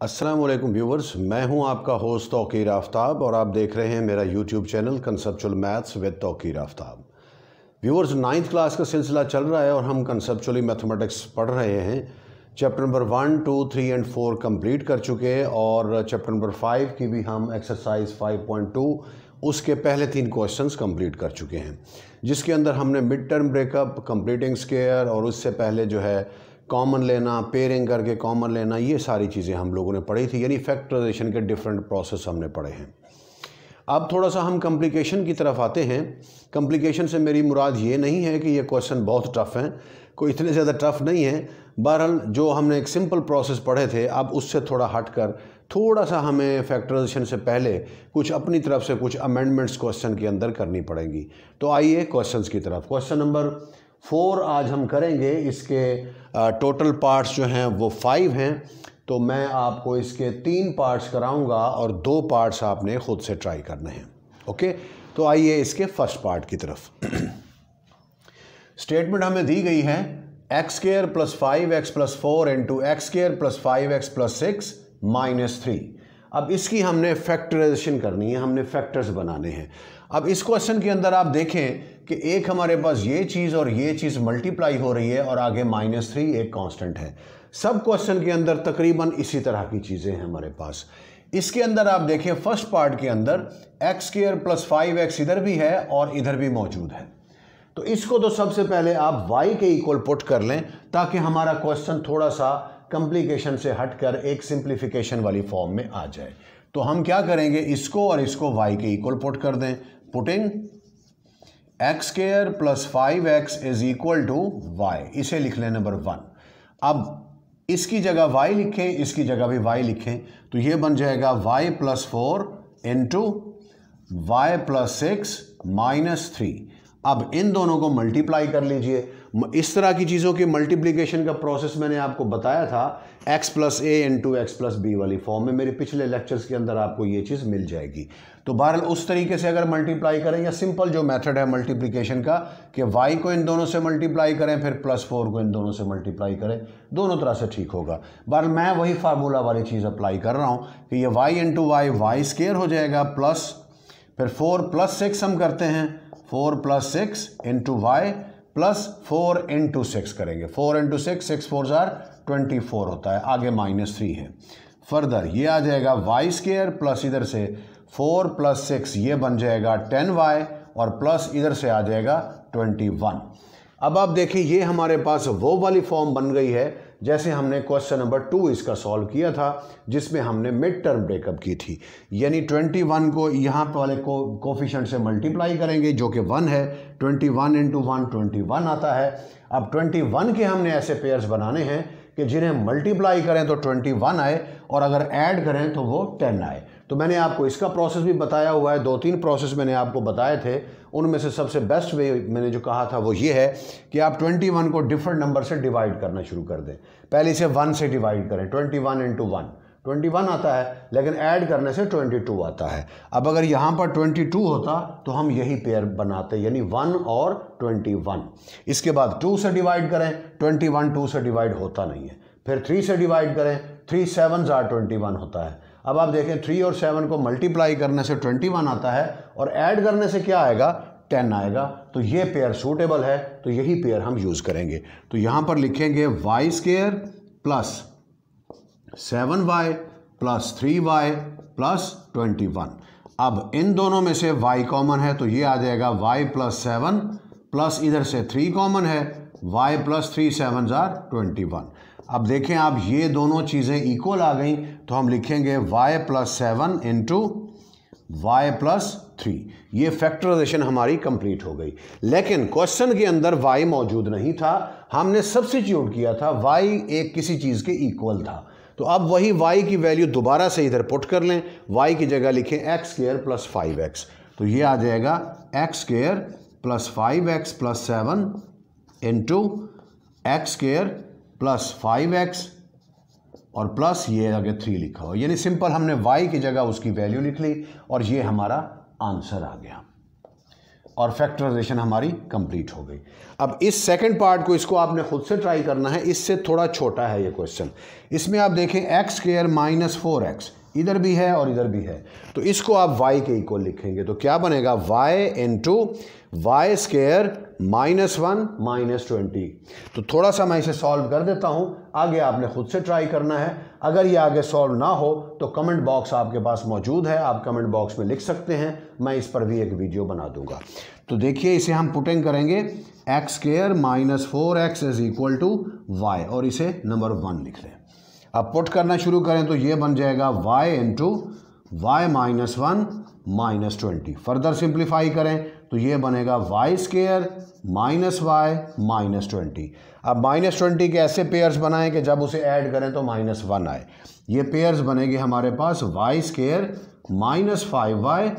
अस्सलामुअलैकुम व्यूवर्स, मैं हूं आपका होस्ट तौकीर आफ्ताब और आप देख रहे हैं मेरा YouTube channel conceptual maths with Tauqeer Aftab. Viewers, 9th class का सिलसिला चल रहा है और हम कंसेप्चुअली मैथमेटिक्स पढ़ रहे हैं। चैप्टर नंबर 1, 2, 3 एंड 4 कंप्लीट कर चुके हैं और चैप्टर नंबर 5 की भी हम एक्सरसाइज 5.2 उसके पहले 3 क्वेश्चंस कंप्लीट कर चुके हैं, जिसके अंदर हमने mid term breakup, completing square और उससे पहले जो है कॉमन लेना, पेयरिंग करके कॉमन लेना, ये सारी चीज़ें हम लोगों ने पढ़ी थी। यानी फैक्टराइजेशन के डिफरेंट प्रोसेस हमने पढ़े हैं। अब थोड़ा सा हम कॉम्प्लिकेशन की तरफ आते हैं। कॉम्प्लिकेशन से मेरी मुराद ये नहीं है कि ये क्वेश्चन बहुत टफ़ हैं, कोई इतने ज़्यादा टफ़ नहीं है। बहरहाल जो हमने एक सिंपल प्रोसेस पढ़े थे, अब उससे थोड़ा हटकर थोड़ा सा हमें फैक्टराइजेशन से पहले कुछ अपनी तरफ से कुछ अमेंडमेंट्स क्वेश्चन के अंदर करनी पड़ेंगी। तो आइए क्वेश्चंस की तरफ। क्वेश्चन नंबर 4 आज हम करेंगे। इसके टोटल पार्ट्स जो हैं वो 5 हैं, तो मैं आपको इसके 3 पार्ट्स कराऊंगा और 2 पार्ट्स आपने ख़ुद से ट्राई करने हैं। ओके, तो आइए इसके फर्स्ट पार्ट की तरफ। स्टेटमेंट हमें दी गई है x² + 5x + 4 × x² + 5x + 6 - 3। अब इसकी हमने फैक्टराइजेशन करनी है, हमने फैक्टर्स बनाने हैं। अब इस क्वेश्चन के अंदर आप देखें कि एक हमारे पास ये चीज़ और ये चीज़ मल्टीप्लाई हो रही है और आगे -3 एक कांस्टेंट है। सब क्वेश्चन के अंदर तकरीबन इसी तरह की चीज़ें हैं हमारे पास। इसके अंदर आप देखें फर्स्ट पार्ट के अंदर x² + 5x इधर भी है और इधर भी मौजूद है। तो इसको तो सबसे पहले आप y के इक्वल पुट कर लें ताकि हमारा क्वेश्चन थोड़ा सा कॉम्प्लिकेशन से हटकर एक सिंप्लीफिकेशन वाली फॉर्म में आ जाए। तो हम क्या करेंगे, इसको और इसको y के इक्वल पुट कर दें। पुटिंग x² + 5x = y, इसे लिख लें नंबर 1। अब इसकी जगह y लिखें, इसकी जगह भी y लिखें, तो ये बन जाएगा y + 4 × y + 6 - 3। अब इन दोनों को मल्टीप्लाई कर लीजिए। इस तरह की चीज़ों के मल्टीप्लिकेशन का प्रोसेस मैंने आपको बताया था x + a × x + b वाली फॉर्म में। मेरे पिछले लेक्चर्स के अंदर आपको ये चीज़ मिल जाएगी। तो बहरहाल उस तरीके से अगर मल्टीप्लाई करें, या सिंपल जो मेथड है मल्टीप्लिकेशन का कि y को इन दोनों से मल्टीप्लाई करें फिर +4 को इन दोनों से मल्टीप्लाई करें, दोनों तरह से ठीक होगा। बहरहाल मैं वही फार्मूला वाली चीज़ अप्लाई कर रहा हूँ कि ये y × y² हो जाएगा, प्लस फिर 4 + 6 हम करते हैं, 4 + 6 × y प्लस 4 × 6 करेंगे। 4 × 6, 6 4 24 होता है, आगे -3 है। फर्दर ये आ जाएगा y² प्लस इधर से 4 + 6 ये बन जाएगा 10y और प्लस इधर से आ जाएगा 21। अब आप देखिए ये हमारे पास वो वाली फॉर्म बन गई है जैसे हमने क्वेश्चन नंबर 2 इसका सॉल्व किया था, जिसमें हमने मिड टर्म ब्रेकअप की थी। यानी 21 को यहाँ वाले कोफिशिएंट से मल्टीप्लाई करेंगे जो कि 1 है। 21 × 1 21 आता है। अब 21 के हमने ऐसे पेयर्स बनाने हैं कि जिन्हें मल्टीप्लाई करें तो 21 आए और अगर ऐड करें तो वो 10 आए। तो मैंने आपको इसका प्रोसेस भी बताया हुआ है, 2-3 प्रोसेस मैंने आपको बताए थे। उनमें से सबसे बेस्ट वे मैंने जो कहा था वो ये है कि आप 21 को डिफरेंट नंबर से डिवाइड करना शुरू कर दें। पहले इसे 1 से डिवाइड करें, 21 × 1 21 आता है, लेकिन ऐड करने से 22 आता है। अब अगर यहाँ पर 22 होता तो हम यही पेयर बनाते, यानी 1 और 21। इसके बाद 2 से डिवाइड करें, 21 2 से डिवाइड होता नहीं है। फिर 3 से डिवाइड करें, 3 7 21 होता है। अब आप देखें 3 और 7 को मल्टीप्लाई करने से 21 आता है और ऐड करने से क्या आएगा, 10 आएगा। तो ये पेयर सूटेबल है, तो यही पेयर हम यूज़ करेंगे। तो यहाँ पर लिखेंगे y² + 7y + 3y + 21। अब इन दोनों में से y कॉमन है तो ये आ जाएगा y + 7 प्लस इधर से 3 कॉमन है, y + 3 7 21। अब देखें आप ये दोनों चीज़ें इक्वल आ गई तो हम लिखेंगे y + 7 × y + 3। ये फैक्टराइजेशन हमारी कंप्लीट हो गई। लेकिन क्वेश्चन के अंदर y मौजूद नहीं था, हमने सब्स्टिट्यूट किया था, y एक किसी चीज़ के इक्वल था। तो अब वही y की वैल्यू दोबारा से इधर पुट कर लें, y की जगह लिखें x² + 5x। तो ये आ जाएगा x² + 5x + 7 × x² + 5x और प्लस ये आगे 3 लिखा हो। यानी सिंपल हमने y की जगह उसकी वैल्यू लिख ली और ये हमारा आंसर आ गया। और फैक्टराइजेशन हमारी कंप्लीट हो गई। अब इस सेकंड पार्ट को इसको आपने खुद से ट्राई करना है, इससे थोड़ा छोटा है ये क्वेश्चन। इसमें आप देखें एक्स स्क्वायर माइनस 4x इधर भी है और इधर भी है, तो इसको आप y के इक्वल लिखेंगे तो क्या बनेगा y into y square minus 1 minus 20। तो थोड़ा सा मैं इसे सॉल्व कर देता हूँ, आगे आपने खुद से ट्राई करना है। अगर ये आगे सॉल्व ना हो तो कमेंट बॉक्स आपके पास मौजूद है, आप कमेंट बॉक्स में लिख सकते हैं, मैं इस पर भी एक वीडियो बना दूंगा। तो देखिए इसे हम पुटिंग करेंगे x square minus 4x is equal to y और इसे नंबर 1 लिख लें। अब पुट करना शुरू करें तो ये बन जाएगा y into y minus 1 minus 20। Further simplify करें तो ये बनेगा y square minus y minus 20। अब माइनस 20 के ऐसे पेयर्स बनाएं कि जब उसे ऐड करें तो माइनस 1 आए। ये पेयर्स बनेंगे हमारे पास y square minus 5y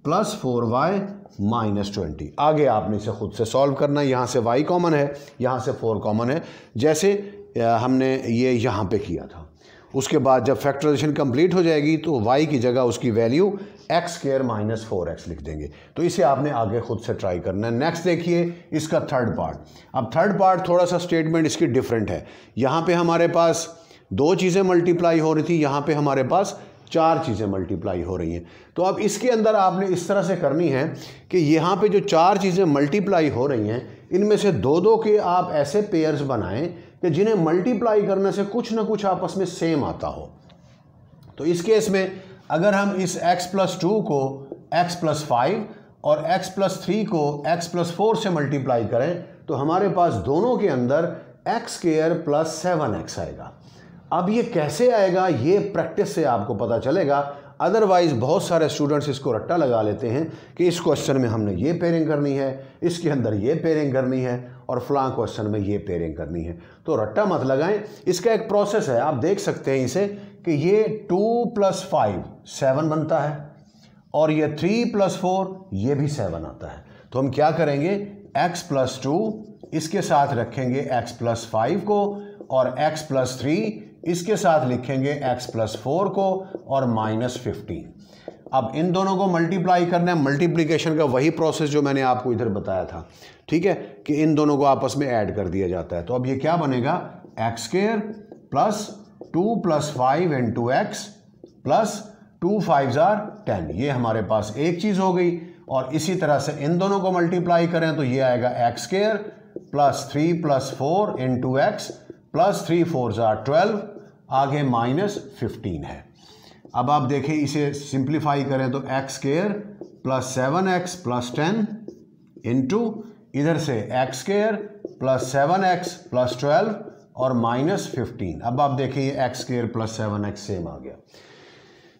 plus 4y minus 20। आगे आपने इसे खुद से सॉल्व करना है, यहाँ से y कॉमन है, यहाँ से 4 कॉमन है, जैसे हमने ये यहाँ पे किया था। उसके बाद जब फैक्टराइजेशन कंप्लीट हो जाएगी तो y की जगह उसकी value x square minus 4x लिख देंगे। तो इसे आपने आगे खुद से ट्राई करना है। नेक्स्ट देखिए इसका थर्ड पार्ट। अब थर्ड पार्ट थोड़ा सा स्टेटमेंट इसकी डिफरेंट है। यहाँ पे हमारे पास 2 चीज़ें मल्टीप्लाई हो रही थी, यहाँ पे हमारे पास 4 चीज़ें मल्टीप्लाई हो रही हैं। तो अब इसके अंदर आपने इस तरह से करनी है कि यहाँ पे जो 4 चीज़ें मल्टीप्लाई हो रही हैं इनमें से 2-2 के आप ऐसे पेयर्स बनाएं कि जिन्हें मल्टीप्लाई करने से कुछ ना कुछ आपस में सेम आता हो। तो इस केस में अगर हम इस x प्लस 2 को x प्लस 5 और x प्लस 3 को x प्लस 4 से मल्टीप्लाई करें तो हमारे पास दोनों के अंदर x स्क्वायर प्लस 7x आएगा। अब ये कैसे आएगा ये प्रैक्टिस से आपको पता चलेगा, अदरवाइज बहुत सारे स्टूडेंट्स इसको रट्टा लगा लेते हैं कि इस क्वेश्चन में हमने ये पेयरिंग करनी है, इसके अंदर ये पेयरिंग करनी है और फलां क्वेश्चन में ये पेयरिंग करनी है। तो रट्टा मत लगाएं, इसका एक प्रोसेस है, आप देख सकते हैं इसे कि ये 2 प्लस 5 7 बनता है और ये 3 प्लस 4 ये भी 7 आता है। तो हम क्या करेंगे x प्लस 2 इसके साथ रखेंगे x प्लस 5 को और x प्लस 3 इसके साथ लिखेंगे x प्लस 4 को और माइनस 15। अब इन दोनों को मल्टीप्लाई करना है, मल्टीप्लिकेशन का वही प्रोसेस जो मैंने आपको इधर बताया था, ठीक है, कि इन दोनों को आपस में ऐड कर दिया जाता है। तो अब ये क्या बनेगा x square plus 2 plus 5 into x plus 2 5 10। ये हमारे पास एक चीज़ हो गई। और इसी तरह से इन दोनों को मल्टीप्लाई करें तो ये आएगा x square plus 3 plus 4 into x plus 3 4 12, आगे माइनस 15 है। अब आप देखें इसे सिंप्लीफाई करें तो x square plus 7x plus 10 into इधर से x square plus 7x plus 12 और माइनस 15। अब आप देखिए ये x square plus 7x same आ गया।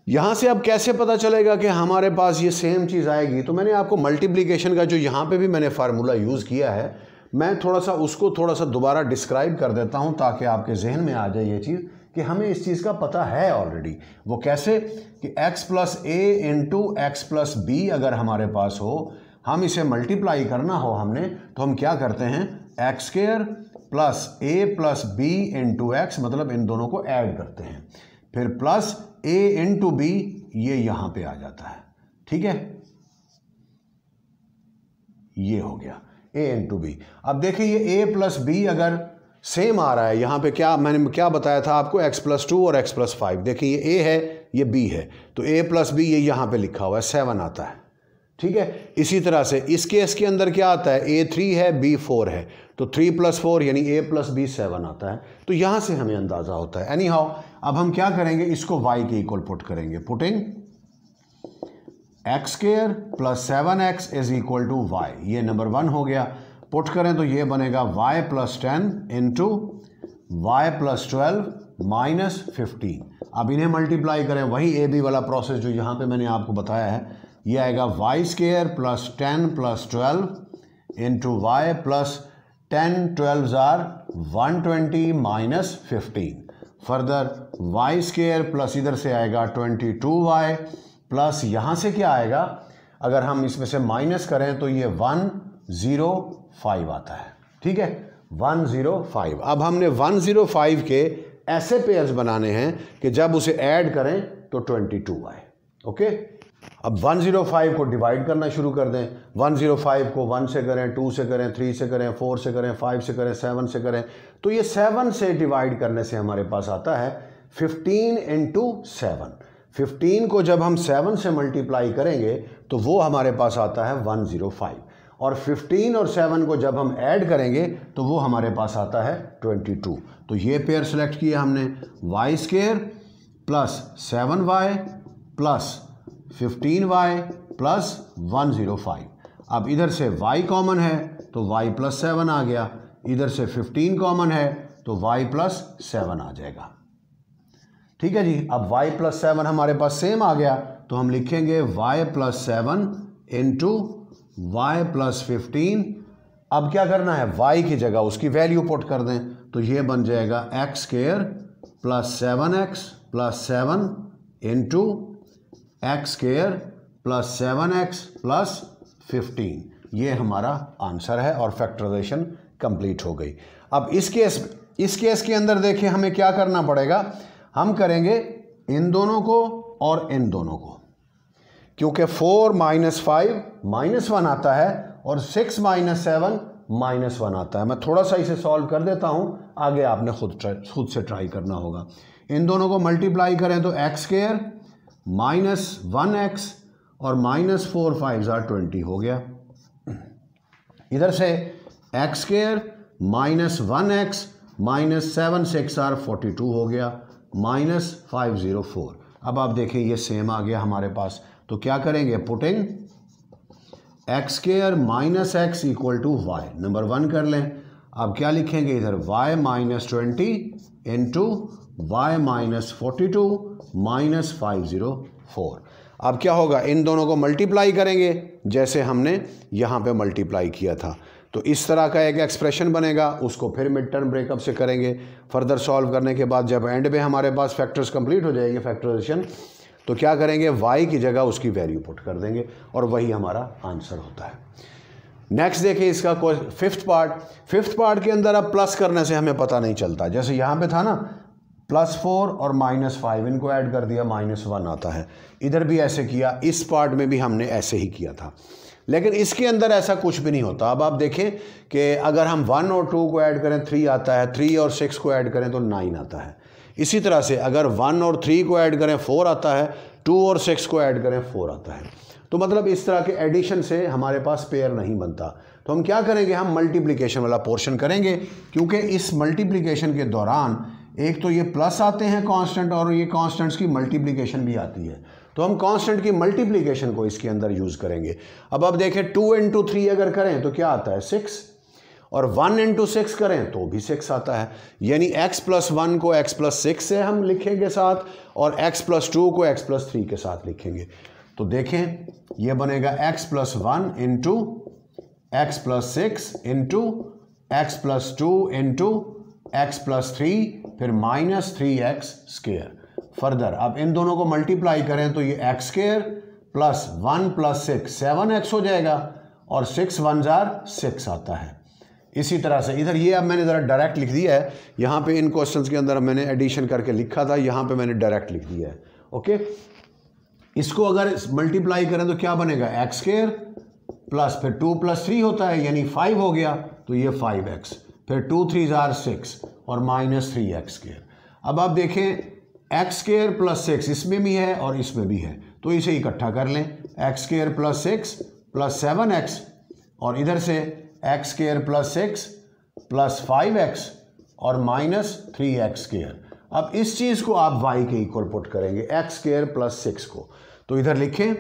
यहाँ से अब कैसे पता चलेगा कि हमारे पास ये सेम चीज़ आएगी? तो मैंने आपको मल्टीप्लिकेशन का जो यहाँ पे भी मैंने फार्मूला यूज़ किया है, मैं उसको थोड़ा सा दोबारा डिस्क्राइब कर देता हूँ ताकि आपके जहन में आ जाए ये चीज़ कि हमें इस चीज़ का पता है ऑलरेडी। वो कैसे कि x प्लस ए इंटू एक्स प्लस बी अगर हमारे पास हो, हम इसे मल्टीप्लाई करना हो हमने, तो हम क्या करते हैं एक्स स्क्वायर प्लस ए प्लस बी इंटू एक्स, मतलब इन दोनों को ऐड करते हैं, फिर प्लस a इंटू बी, ये यहाँ पे आ जाता है, ठीक है, ये हो गया a इंटू बी। अब देखिए ये a प्लस बी अगर सेम आ रहा है, यहाँ पे क्या मैंने क्या बताया था आपको, x प्लस 2 और x प्लस 5। देखिए ये a है ये b है, तो a प्लस बी ये यहाँ पे लिखा हुआ है 7 आता है, ठीक है। इसी तरह से इस केस के अंदर क्या आता है, a 3 है b 4 है, तो 3 प्लस 4 यानी a प्लस बी 7 आता है। तो यहाँ से हमें अंदाज़ा होता है। एनी हाउ अब हम क्या करेंगे, इसको y के इक्वल पुट करेंगे, putting x square plus 7x is equal to y, ये नंबर 1 हो गया। पुट करें तो ये बनेगा y plus 10 into y plus 12 minus 15। अब इन्हें मल्टीप्लाई करें, वही ए बी वाला प्रोसेस जो यहाँ पे मैंने आपको बताया है, ये आएगा y square plus 10 plus 12 into y plus 10 12 120 minus 15। Further y square plus इधर से आएगा 22y प्लस यहाँ से क्या आएगा, अगर हम इसमें से माइनस करें तो ये 105 आता है, ठीक है, 105। अब हमने 105 के ऐसे पेयर्स बनाने हैं कि जब उसे ऐड करें तो 22 आए, ओके। अब 105 को डिवाइड करना शुरू कर दें। 105 को 1 से करें, 2 से करें, 3 से करें, 4 से करें, 5 से करें, 7 से करें, तो ये 7 से डिवाइड करने से हमारे पास आता है 15 इंटू 7। 15 को जब हम 7 से मल्टीप्लाई करेंगे तो वो हमारे पास आता है 105, और 15 और 7 को जब हम ऐड करेंगे तो वो हमारे पास आता है 22। तो ये पेयर सेलेक्ट किया हमने, y square plus 7y plus 15y plus 105। अब इधर से y कॉमन है तो y प्लस 7 आ गया, इधर से 15 कॉमन है तो y प्लस 7 आ जाएगा। ठीक है जी। अब y प्लस 7 हमारे पास सेम आ गया तो हम लिखेंगे y plus 7 into y plus 15। अब क्या करना है, y की जगह उसकी वैल्यू पुट कर दें, तो ये बन जाएगा x square plus 7x plus 7 into x square plus 7x plus 15। ये हमारा आंसर है और फैक्टराइजेशन कंप्लीट हो गई। अब इस केस के अंदर देखिए हमें क्या करना पड़ेगा, हम करेंगे इन दोनों को और इन दोनों को, क्योंकि 4 माइनस 5 माइनस 1 आता है और 6 माइनस 7 माइनस 1 आता है। मैं थोड़ा सा इसे सॉल्व कर देता हूँ, आगे आपने खुद से ट्राई करना होगा। इन दोनों को मल्टीप्लाई करें तो एक्स स्क्वायर माइनस 1x और माइनस 4 5 20 हो गया। इधर से x square minus 1x minus 7 6 42 हो गया, माइनस 504। अब आप देखिए ये सेम आ गया हमारे पास, तो क्या करेंगे, putting x square minus x equal to y, number 1 कर लें। अब क्या लिखेंगे इधर, y minus 20 into y minus 42 minus 504। अब क्या होगा, इन दोनों को मल्टीप्लाई करेंगे जैसे हमने यहाँ पे मल्टीप्लाई किया था, तो इस तरह का एक एक्सप्रेशन बनेगा। उसको फिर मिड टर्म ब्रेकअप से करेंगे। फर्दर सॉल्व करने के बाद जब एंड में हमारे पास फैक्टर्स कंप्लीट हो जाएंगे, फैक्टराइजेशन, तो क्या करेंगे, y की जगह उसकी वैल्यू पुट कर देंगे और वही हमारा आंसर होता है। नेक्स्ट देखिए इसका फिफ्थ पार्ट के अंदर अब प्लस करने से हमें पता नहीं चलता। जैसे यहाँ पे था ना, +4 और -5 इनको ऐड कर दिया, -1 आता है। इधर भी ऐसे किया, इस पार्ट में भी हमने ऐसे ही किया था, लेकिन इसके अंदर ऐसा कुछ भी नहीं होता। अब आप देखें कि अगर हम 1 और 2 को ऐड करें 3 आता है, 3 और 6 को ऐड करें तो 9 आता है। इसी तरह से अगर 1 और 3 को ऐड करें 4 आता है, 2 और 6 को ऐड करें 4 आता है। तो मतलब इस तरह के एडिशन से हमारे पास पेयर नहीं बनता। तो हम क्या करेंगे, हम मल्टीप्लिकेशन वाला पोर्शन करेंगे, क्योंकि इस मल्टीप्लिकेशन के दौरान एक तो ये प्लस आते हैं कांस्टेंट, और ये कांस्टेंट्स की मल्टीप्लिकेशन भी आती है। तो हम कांस्टेंट की मल्टीप्लिकेशन को इसके अंदर यूज़ करेंगे। अब आप देखें 2 इंटू 3 अगर करें तो क्या आता है 6, और 1 इंटू 6 करें तो भी 6 आता है। यानी x प्लस 1 को x प्लस 6 से हम लिखेंगे साथ, और x प्लस 2 को x प्लस 3 के साथ लिखेंगे। तो देखें ये बनेगा x plus 1 into x plus 6 into x plus 2 into x plus 3, फिर माइनस 3x स्क्वायर। फर्दर अब इन दोनों को मल्टीप्लाई करें तो ये x square plus 1 plus 6 7x हो जाएगा, और 6 1 6 आता है। इसी तरह से इधर ये अब मैंने ज़रा डायरेक्ट लिख दिया है, यहाँ पे इन क्वेश्चंस के अंदर मैंने एडिशन करके लिखा था, यहाँ पे मैंने डायरेक्ट लिख दिया है। ओके, इसको अगर मल्टीप्लाई करें तो क्या बनेगा, एक्स स्क्वायर प्लस फिर 2 प्लस 3 होता है यानी 5 हो गया, तो ये 5x, फिर 2 3 6 और माइनस 3x स्क्वायर। अब आप देखें एक्स स्क्वायर प्लस 6 इसमें भी है और इसमें भी है, तो इसे इकट्ठा कर लें, x square plus 6 plus 7x, और इधर से x square plus 6 plus 5x और माइनस 3x स्क्वायर। अब इस चीज़ को आप y के इक्वल पुट करेंगे, एक्स स्क्वायर प्लस 6 को, तो इधर लिखें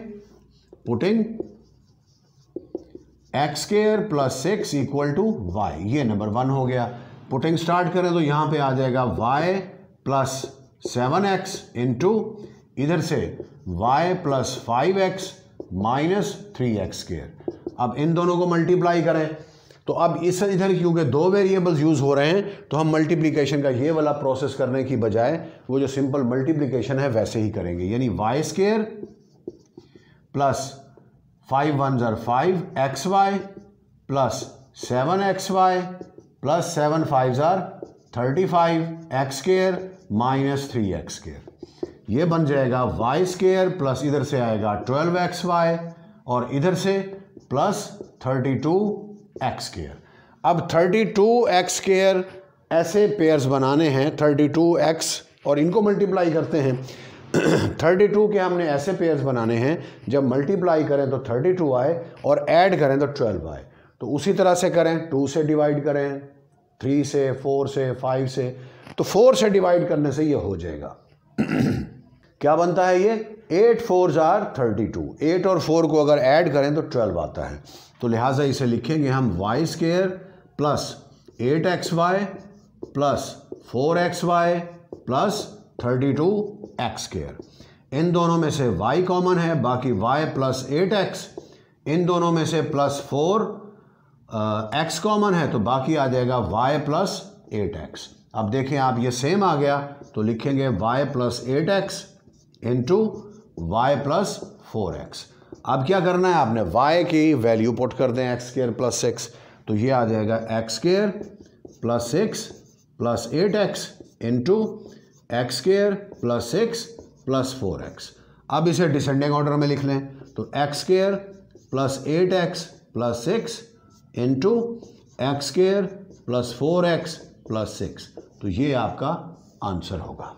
putting x square plus 6 equal to y, ये नंबर 1 हो गया। पुटिंग स्टार्ट करें तो यहाँ पे आ जाएगा y प्लस 7x इंटू इधर से y plus 5x minus 3x square. अब इन दोनों को मल्टीप्लाई करें तो अब इस इधर क्योंकि 2 वेरिएबल्स यूज़ हो रहे हैं, तो हम मल्टीप्लिकेशन का ये वाला प्रोसेस करने की बजाय वो जो सिंपल मल्टीप्लिकेशन है वैसे ही करेंगे, यानी y square plus 5 1 5 xy plus 7xy plus 7 5 35 x square minus 3x square. ये बन जाएगा वाई स्केयर प्लस इधर से आएगा 12xy और इधर से प्लस 32x स्केयर। अब 32x स्केयर ऐसे पेयर्स बनाने हैं 32x और इनको मल्टीप्लाई करते हैं 32 के हमने ऐसे पेयर्स बनाने हैं जब मल्टीप्लाई करें तो 32 आए और ऐड करें तो 12 आए। तो उसी तरह से करें, 2 से डिवाइड करें, 3 से, 4 से, 5 से, तो 4 से डिवाइड करने से ये हो जाएगा क्या बनता है ये 8 4s are 32। 8 और 4 को अगर ऐड करें तो 12 आता है। तो लिहाजा इसे लिखेंगे हम y square plus 8xy plus 4xy plus 32x square. इन दोनों में से y कॉमन है, बाकी y प्लस 8x, इन दोनों में से प्लस 4x कॉमन है तो बाकी आ जाएगा y प्लस 8x। अब देखें आप ये सेम आ गया तो लिखेंगे y plus 8x into y plus 4x। अब क्या करना है आपने y की वैल्यू पुट कर दें x स्केयर प्लस 6, तो ये आ जाएगा x square plus 6 plus 8x into x square plus 6 plus 4x। अब इसे डिसेंडिंग ऑर्डर में लिख लें तो x square plus 8x plus 6 into x square plus 4x plus 6, तो ये आपका आंसर होगा।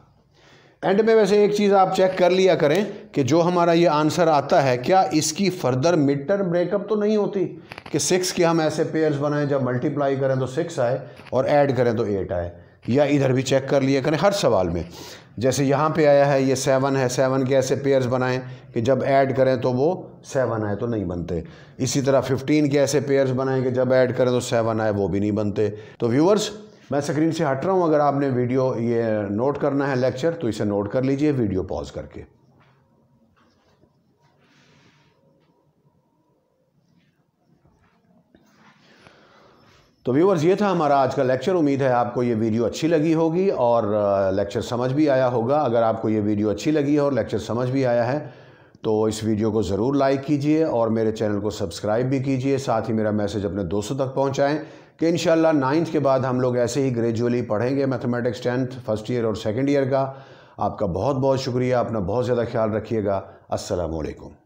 एंड में वैसे एक चीज़ आप चेक कर लिया करें कि जो हमारा ये आंसर आता है क्या इसकी फर्दर मिड टर्म ब्रेकअप तो नहीं होती कि 6 के हम ऐसे पेयर्स बनाएं जब मल्टीप्लाई करें तो 6 आए और ऐड करें तो 8 आए, या इधर भी चेक कर लिया करें हर सवाल में। जैसे यहाँ पे आया है ये 7 है, 7 के ऐसे पेयर्स बनाएं कि जब ऐड करें तो वो 7 आए तो नहीं बनते। इसी तरह 15 के ऐसे पेयर्स बनाएं कि जब ऐड करें तो 7 आए, वो भी नहीं बनते। तो व्यूअर्स मैं स्क्रीन से हट रहा हूँ, अगर आपने वीडियो ये नोट करना है लेक्चर तो इसे नोट कर लीजिए वीडियो पॉज करके। तो व्यूअर्स ये था हमारा आज का लेक्चर। उम्मीद है आपको ये वीडियो अच्छी लगी होगी और लेक्चर समझ भी आया होगा। अगर आपको ये वीडियो अच्छी लगी है और लेक्चर समझ भी आया है तो इस वीडियो को ज़रूर लाइक कीजिए और मेरे चैनल को सब्सक्राइब भी कीजिए। साथ ही मेरा मैसेज अपने दोस्तों तक पहुंचाएं कि इंशाल्लाह 9th के बाद हम लोग ऐसे ही ग्रेजुअली पढ़ेंगे मैथमेटिक्स 10th फर्स्ट ईयर और सेकंड ईयर का। आपका बहुत बहुत शुक्रिया, अपना बहुत ज़्यादा ख्याल रखिएगा। अस्सलामु अलैकुम।